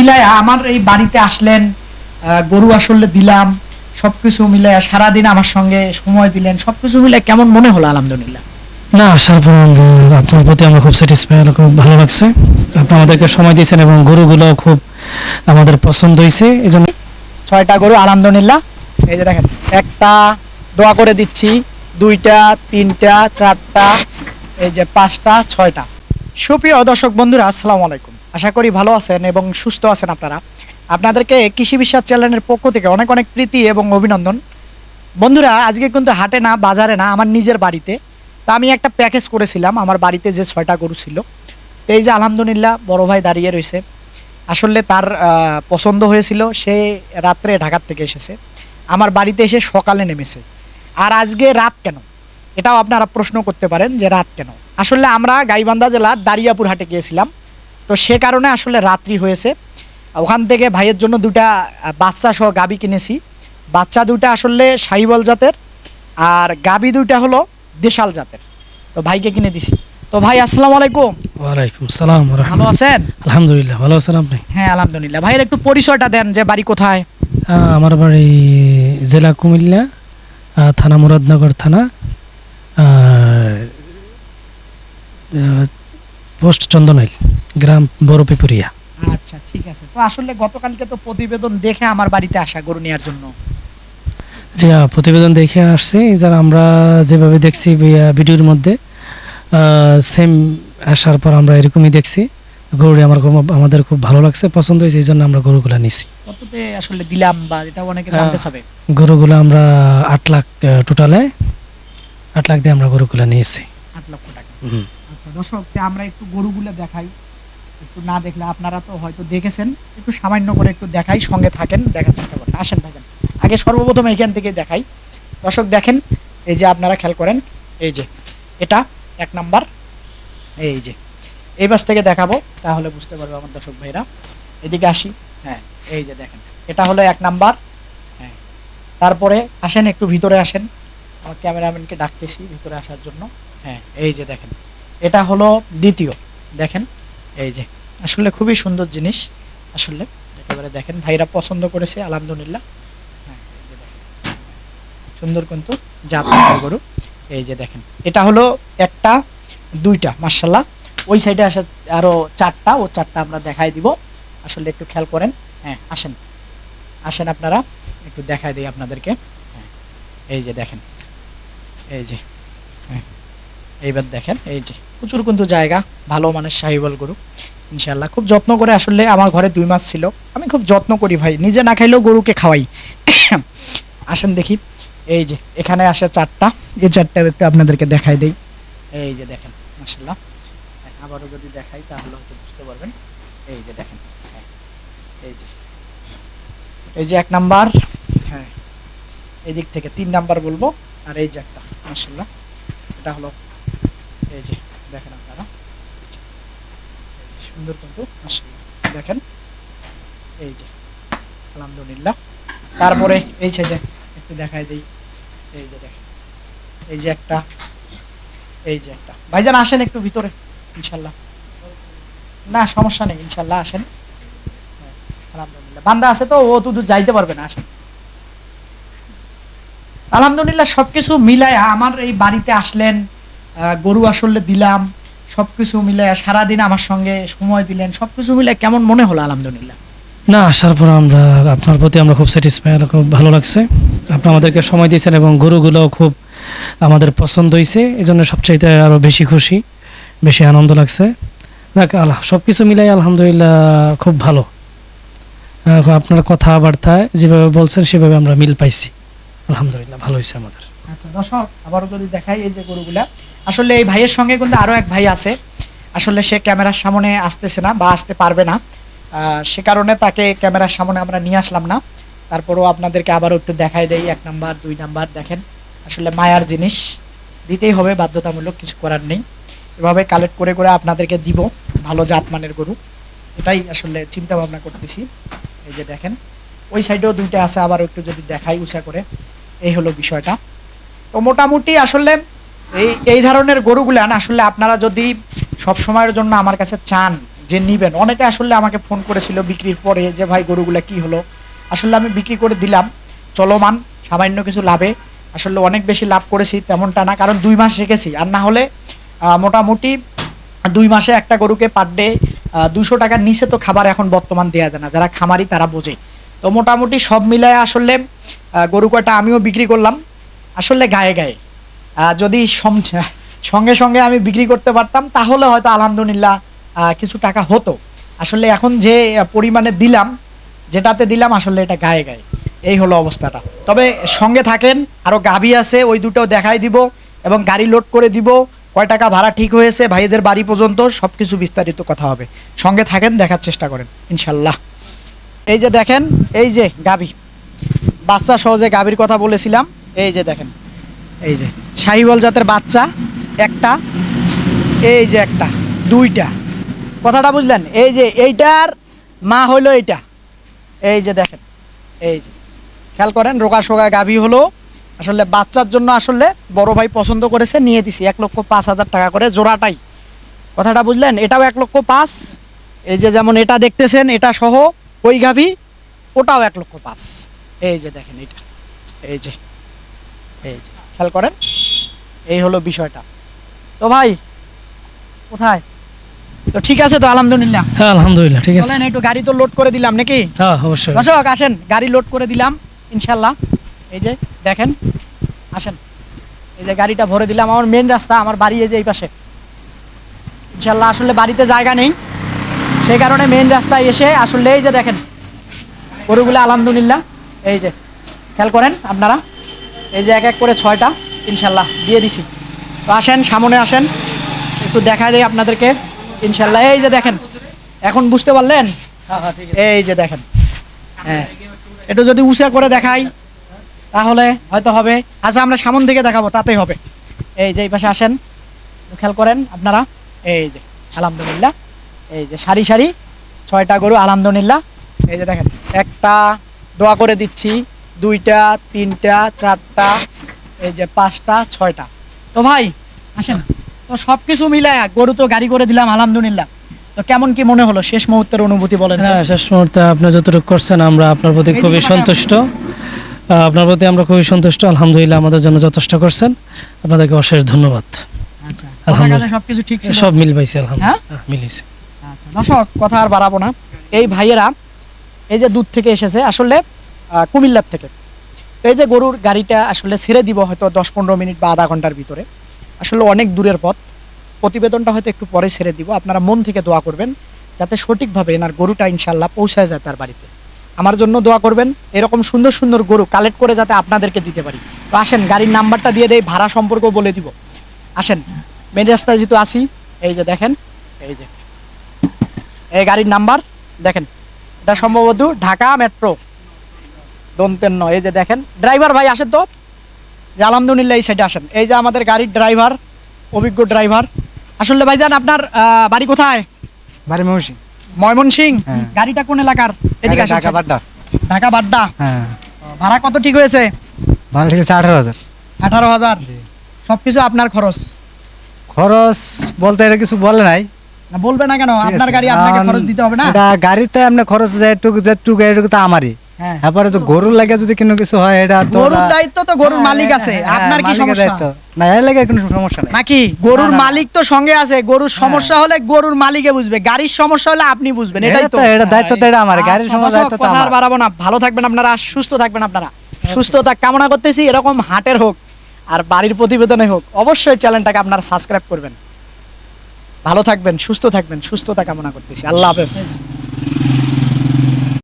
মিলায়া আমার এই বাড়িতে আসলেন, গরু আসলে দিলাম, সবকিছু মিলায়া সারাদিন আমার সঙ্গে সময় দিলেন, সবকিছু মিলে কেমন মনে হলো? আলহামদুলিল্লাহ। না, আসার পর আপনার প্রতি আমরা খুব স্যাটিসফাই, খুব ভালো লাগছে। আপনি আমাদেরকে সময় দিয়েছেন এবং গরুগুলো খুব আমাদের পছন্দ হয়েছে, এই জন্য 6টা গরু আলহামদুলিল্লাহ। এই যে দেখেন, একটা দোয়া করে দিচ্ছি, 2টা, 3টা, 4টা, এই যে 5টা, 6টা। সুপ্রিয় দর্শক বন্ধুরা, আসসালামু আলাইকুম। আশা করি ভালো আছেন এবং সুস্থ আছেন আপনারা। আপনাদেরকে কৃষি বিশ্বাস চ্যানেলের পক্ষ থেকে অনেক অনেক প্রীতি এবং অভিনন্দন। বন্ধুরা, আজকে কিন্তু হাটে না, বাজারে না, আমার নিজের বাড়িতে। তা আমি একটা প্যাকেজ করেছিলাম আমার বাড়িতে যে 6টা গরু ছিল। এই যে আলহামদুলিল্লাহ বড় ভাই দাঁড়িয়ে রয়েছে। আসলে তার পছন্দ হয়েছিল, সে রাত্রে ঢাকার থেকে এসেছে, আমার বাড়িতে এসে সকালে নেমেছে। আর আজকে রাত কেন, এটাও আপনারা প্রশ্ন করতে পারেন যে রাত কেন। আসলে আমরা গাইবান্ধা জেলার দারিয়াপুর হাটে গিয়েছিলাম, তো সে কারণে আসলে রাত্রি হয়েছে। ওখান থেকে ভাইয়ের জন্য 2টা বাচ্চা সহ গাবি কিনেছি। বাচ্চা 2টা আসলে সাহিওয়াল জাতের, আর গাবি 2টা হলো দেশাল জাতের। তো ভাইকে কিনে দিছি। তো ভাই আসসালামু আলাইকুম। ওয়ালাইকুম সালাম। ভালো আছেন? আলহামদুলিল্লাহ ভালো আছেন আপনি? হ্যাঁ আলহামদুলিল্লাহ। ভাইয়ের একটু পরিচয়টা দেন, যে বাড়ি কোথায়? আমার বাড়ি জেলা কুমিল্লা, থানা মুরাদনগর থানা, পোস্ট চন্দনাইল, গ্রাম বড়পিপুরিয়া। আচ্ছা ঠিক আছে। তো আসলে গতকালকে তো প্রতিবেদন দেখে আমার বাড়িতে আসা গরু নেওয়ার জন্য। যে প্রতিবেদন দেখে আসছি, যারা আমরা যেভাবে দেখছি ভিডিওর মধ্যে, সেম আসার পর আমরা এরকমই দেখছি। গরুটি আমাদের খুব ভালো লাগছে, পছন্দ হয়েছে, এই জন্য আমরা গরুগুলা নিছি। কততে আসলে দিলাম, বা এটা অনেকে জানতে চাবে? গরুগুলো আমরা 8 লাখ, টোটালে 8 লাখ দিয়ে আমরা গরুগুলা নিয়েছি। 8 লক্ষ টাকা। আচ্ছা দর্শক, আমরা একটু গরুগুলো দেখাই। একটু না দেখলে, আপনারা তো হয়তো দেখেছেন, একটু সামান্য করে একটু দেখাই, সঙ্গে থাকেন, দেখার চেষ্টা করেন। আসেন ভাইজান, আগে সর্বপ্রথম এখান থেকে দেখাই। দর্শক দেখেন, এই যে আপনারা খেয়াল করেন, এই যে এটা 1 নাম্বার। এই যে এই পাশ থেকে দেখাবো, তাহলে বুঝতে পারবে আমার দর্শক ভাইরা। এদিকে আসি। হ্যাঁ, এই যে দেখেন, এটা হলো 1 নাম্বার। হ্যাঁ, তারপরে আসেন, একটু ভিতরে আসেন, আমার ক্যামেরাম্যানকে ডাকতেছি ভিতরে আসার জন্য। হ্যাঁ, এই যে দেখেন, এটা হলো দ্বিতীয়। দেখেন, এই যে আসলে খুবই সুন্দর জিনিস। আসলে একেবারে দেখেন, ভাইরা পছন্দ করেছে আলহামদুলিল্লাহ। হ্যাঁ, এই যে দেখেন, সুন্দর কিন্তু জাতমানের গরু। এই যে দেখেন, এটা হলো 1টা 2টা মাশাআল্লাহ। ওই সাইডে আসে আরো 4টা, ও 4টা আমরা দেখাই দিব। আসলে একটু খেয়াল করেন। হ্যাঁ, আসেন আসেন আপনারা, একটু দেখাই দিই আপনাদেরকে। হ্যাঁ, এই যে দেখেন, এই যে, হ্যাঁ, এইবার দেখেন, এই যে প্রচুর কিন্তু জায়গা, ভালো মানের শাহিওয়াল গরু ইনশাআল্লাহ। খুব যত্ন করে, আসলে আমার ঘরে 2 মাস ছিল, আমি খুব যত্ন করি ভাই, নিজে না খাইলেও গরুকে খাওয়াই। আসেন দেখি, এই যে এখানে আসে 4টা, এই 4টা একটু আপনাদেরকে দেখাই দেই। এই যে দেখেন মাশাআল্লাহ। আবারও যদি দেখাই তাহলে হয়তো বুঝতে পারবেন। এই যে দেখেন, হ্যাঁ, এই যে, এই যে 1 নাম্বার। হ্যাঁ, এই দিক থেকে 3 নাম্বার বলবো। আর এই যে একটা মাশাআল্লাহ, এটা হলো, এই যে দেখেন আপনারা, সুন্দর কিন্তু মাশাআল্লাহ দেখেন। এই যে আলহামদুলিল্লাহ। তারপরে এই সাইডে একটু দেখাই দেই। এই যে দেখেন, এই যে একটা, এই যে একটা। ভাইজান আসেন একটু ভিতরে ইনশাআল্লাহ। না সমস্যা নেই ইনশাআল্লাহ, আসেন। হ্যাঁ, আলহামদুলিল্লাহ বান্দা আছে তো, ও তো যাইতে পারবে না, আসেন। আলহামদুলিল্লাহ সবকিছু মিলায়া আমার এই বাড়িতে আসলেন, গরু আসলে দিলাম, সবকিছু মিলায়া সারাদিন আমার সঙ্গে সময় দিলেন, সবকিছু মিলে কেমন মনে হলো? আলহামদুলিল্লাহ। না, আসার পর আপনার প্রতি আমরা খুব স্যাটিসফাই, খুব ভালো লাগছে। আপনি আমাদেরকে সময় দিয়েছেন এবং গরুগুলো খুব আমাদের পছন্দ হয়েছে, এই জন্য সবচাইতে আরও বেশি খুশি, বেশি আনন্দ লাগছে। দেখ, সব কিছু মিলাই আলহামদুলিল্লাহ খুব ভালো। আপনার কথাবার্তায় যেভাবে বলছেন সেভাবে আমরা মিল পাইছি, আলহামদুলিল্লাহ ভালো হয়েছে আমাদের। আচ্ছা দর্শক, আবারও যদি দেখাই, এই যে গরুগুলা, আসলে এই ভাইয়ের সঙ্গে কিন্তু আরো এক ভাই আছে। আসলে সে ক্যামেরার সামনে আসতেছে না বা আসতে পারবে না, সে কারণে তাকে ক্যামেরার সামনে আমরা নিয়ে আসলাম না। তারপরেও আপনাদেরকে আবারও একটু দেখাই দেই। 1 নাম্বার 2 নাম্বার দেখেন, আসলে মায়ার জিনিস দিতেই হবে, বাধ্যতামূলক, কিছু করার নেই। এভাবে কালেক্ট করে করে আপনাদেরকে দিব ভালো জাতমানের গরু, এটাই আসলে চিন্তা ভাবনা করতেছি। এই যে দেখেন, ওই সাইডেও 2টা আছে, আবার একটু যদি দেখাই উঁচা করে। এই হলো বিষয়টা। তো মোটামুটি আসলে এই এই ধরনের গরুগুলা না, আসলে আপনারা যদি সব সময়ের জন্য আমার কাছে চান যে নিবেন। অনেকে আসলে আমাকে ফোন করেছিল বিক্রির পরে যে ভাই গরুগুলা কি হলো। আসলে আমি বিক্রি করে দিলাম চলমান সামান্য কিছু লাভে। আসলে অনেক বেশি লাভ করেছি তেমনটা না, কারণ 2 মাস রেখেছি। আর না হলে মোটামুটি 2 মাসে একটা গরুকে পার ডে 200 টাকার নিচে তো খাবার এখন বর্তমান দেওয়া যায় না, যারা খামারি তারা বোঝে। তো মোটামুটি সব মিলায় আসলে গরু কয়টা আমিও বিক্রি করলাম আসলে গায়ে গায়ে। যদি সঙ্গে সঙ্গে আমি বিক্রি করতে পারতাম তাহলে হয়তো আলহামদুলিল্লাহ কিছু টাকা হতো। আসলে এখন যে পরিমাণে দিলাম, যেটাতে দিলাম আসলে এটা গায়ে গায়ে, এই হলো অবস্থাটা। তবে সঙ্গে থাকেন, আরও গাভী আছে ওই দুটো দেখাই দিব এবং গাড়ি লোড করে দিব, কয় টাকা ভাড়া ঠিক হয়েছে ভাইদের বাড়ি পর্যন্ত সব কিছু বিস্তারিত কথা হবে। সঙ্গে থাকেন, দেখার চেষ্টা করেন ইনশাল্লাহ। এই যে দেখেন, এই যে গাভী, বাচ্চা সহজে গাভীর কথা বলেছিলাম। এই যে দেখেন, এই যে শাহিওয়াল জাতের বাচ্চা একটা, এই যে একটা, দুইটা, কথাটা বুঝলেন? এই যে এইটার মা হইলো এইটা, এই যে দেখেন, এই যে খেয়াল করেন, রোগা সোগা গাভী হলো। আসলে বাচ্চার জন্য আসলে বড় ভাই পছন্দ করেছে, নিয়ে দিছি 1,05,000 টাকা করে জোড়াটাই, কথাটা বুঝলেন? এটাও 1,05,000। এই যে যেমন এটা দেখতেছেন, এটা সহ ওই গাভী, ওটাও 1,05,000। এই যে দেখেন এটা, এই যে, এই যে খেয়াল করেন, এই হলো বিষয়টা। তো ভাই কোথায়? তো ঠিক আছে তো আলহামদুলিল্লাহ। হ্যাঁ আলহামদুলিল্লাহ ঠিক আছে। চলেন একটু গাড়ি তো লোড করে দিলাম নাকি? হ্যাঁ অবশ্যই। দর্শক আসেন, গাড়ি লোড করে দিলাম ইনশাল্লাহ। এই যে দেখেন, আসেন, এই যে গাড়িটা ভরে দিলাম। আমার মেন রাস্তা, আমার বাড়ি এই যে এই পাশে ইনশাল্লাহ। আসলে বাড়িতে জায়গা নেই, সেই কারণে মেন রাস্তায় এসে আসলে এই যে দেখেন গরুগুলো আলহামদুলিল্লাহ। এই যে খেয়াল করেন আপনারা, এই যে এক এক করে 6টা ইনশাল্লাহ দিয়ে দিছি। তো আসেন সামনে আসেন, একটু দেখা দেয় আপনাদেরকে ইনশাল্লাহ। এই যে দেখেন, এখন বুঝতে পারলেন? এই যে দেখেন, হ্যাঁ একটু যদি উঁচা করে দেখাই তাহলে হয়তো হবে। আচ্ছা আমরা সামন থেকে দেখাবো, তাতেই হবে। এই যে এই পাশে আসেন, খেয়াল করেন আপনারা, এই যে আলহামদুলিল্লাহ, এই যে সারি সারি 6টা গরু আলহামদুলিল্লাহ। এই যে দেখেন, একটা দোয়া করে দিচ্ছি, 2টা, 3টা, 4টা, এই যে 5টা, 6টা। তো ভাই আসেন, তো সব কিছু মিলায় গরু তো গাড়ি করে দিলাম আলহামদুলিল্লাহ। তো কেমন কি মনে হলো শেষ মুহূর্তের অনুভূতি বলেন? হ্যাঁ শেষ মুহূর্তে আপনি যতটুকু করছেন আমরা আপনার প্রতি খুবই সন্তুষ্ট। আপনার প্রতি আমরা খুবই সন্তুষ্ট, আলহামদুলিল্লাহ। আমাদের জন্য যথেষ্ট করছেন, আপনাদেরকে অশেষ ধন্যবাদ। আচ্ছা, আলহামদুলিল্লাহ সবকিছু ঠিক ছিল, সব মিল পাইছে আলহামদুলিল্লাহ, মিল হয়েছে। আচ্ছা দর্শক কথা আর বাড়াবো না। এই ভাইয়েরা এই যে দূর থেকে এসেছে আসলে কুমিল্লার থেকে। এই যে গরুর গাড়িটা আসলে ছেড়ে দিব হয়তো 10-15 মিনিট বা আধা ঘন্টার ভিতরে, আসলে অনেক দূরের পথ। প্রতিবেদনটা হয়তো একটু পরে ছেড়ে দিব, আপনারা মন থেকে দোয়া করবেন যাতে সঠিকভাবে এনার গরুটা ইনশাল্লাহ পৌঁছায় যায় তার বাড়িতে। আমার জন্য দোয়া করবেন, এরকম সুন্দর সুন্দর গরু কালেক্ট করে যাতে আপনাদেরকে দিতে পারি। তো আসেন গাড়ির নাম্বারটা দিয়ে দেই, ভাড়া সম্পর্ক বলে দিব। আসেন মেন রাস্তায় যেহেতু আসি, এই যে দেখেন, এই যে এই গাড়ির নাম্বার দেখেন, এটা সম্ভবত ঢাকা মেট্রো দন্তের নয়। এই যে দেখেন, ড্রাইভার ভাই আসেন তো, যে আলহামদুলিল্লাহ এই সাইডে আসেন। এই যে আমাদের গাড়ির ড্রাইভার, অভিজ্ঞ ড্রাইভার। আসলে ভাইজান আপনার বাড়ি কোথায়? বাড়ি ময়মনসিংহ। ময়মনসিংহ। হ্যাঁ। গাড়িটা কোন এলাকার? এদিকে আসেন। ঢাকা বাড্ডা। ঢাকা বাড্ডা। হ্যাঁ, ভাড়া কত ঠিক হয়েছে? ভাড়া ঠিক আছে 18,000। 18,000। সবকিছু আপনার খরচ? খরচ বলতে এটা কিছু বলে নাই। না বলবে না কেন? ঠিক আপনার আছে। গাড়ি আপনাকে কারণ খরচ দিতে হবে না? এটা গাড়িতে এমনি খরচ যায় যেটুকু এটুকু তো আমারই। হ্যাঁ। তারপরে তো গরুর লাগে যদি কোনো কিছু হয় এটা তো গরুর দায়িত্ব তো গরুর মালিক আছে, আপনার কি সমস্যা? না, এর লাগে কোনো সমস্যা নাই। নাকি গরুর না, না। মালিক তো সঙ্গে আছে, গরুর সমস্যা হলে গরুর মালিকে বুঝবে, গাড়ির সমস্যা হলে আপনি বুঝবেন, এটাই তো। এটা দায়িত্ব তো এটা আমার, গাড়ির আচ্ছা, সমস্যা দর্শক, দায়িত্ব তো কথা আর আমার। বাড়াবো না, ভালো থাকবেন আপনারা, সুস্থ থাকবেন আপনারা। সুস্থতা কামনা করতেছি, এরকম হাটের হোক আর বাড়ির প্রতিবেদনে হোক, অবশ্যই চ্যানেলটাকে আপনারা সাবস্ক্রাইব করবেন। ভালো থাকবেন, সুস্থ থাকবেন, সুস্থতা কামনা করতেছি। আল্লাহ হাফেজ।